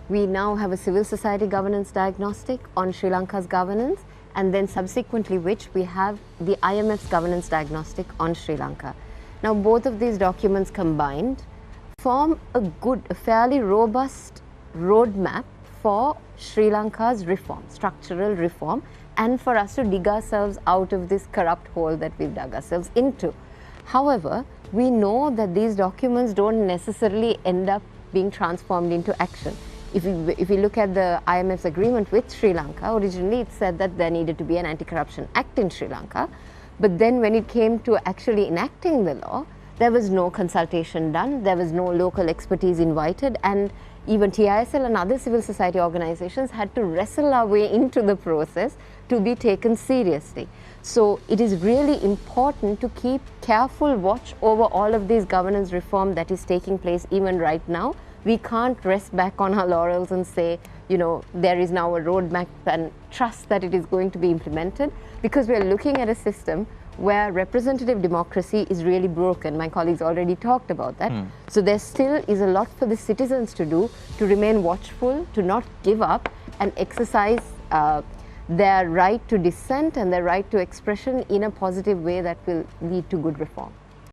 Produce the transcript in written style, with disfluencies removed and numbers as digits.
We now have a civil society governance diagnostic on Sri Lanka's governance, and then subsequently which we have the IMF's governance diagnostic on Sri Lanka. Now both of these documents combined form a fairly robust roadmap for Sri Lanka's reform, structural reform, and for us to dig ourselves out of this corrupt hole that we've dug ourselves into. However, we know that these documents don't necessarily end up being transformed into action. If we look at the IMF's agreement with Sri Lanka, originally it said that there needed to be an anti-corruption act in Sri Lanka, but then when it came to actually enacting the law, there was no consultation done, there was no local expertise invited, and even TISL and other civil society organizations had to wrestle our way into the process to be taken seriously. So it is really important to keep careful watch over all of these governance reform that is taking place even right now. We can't rest back on our laurels and say, you know, there is now a roadmap and trust that it is going to be implemented, because we are looking at a system where representative democracy is really broken. My colleagues already talked about that. So there still is a lot for the citizens to do, to remain watchful, to not give up, and exercise their right to dissent and their right to expression in a positive way that will lead to good reform.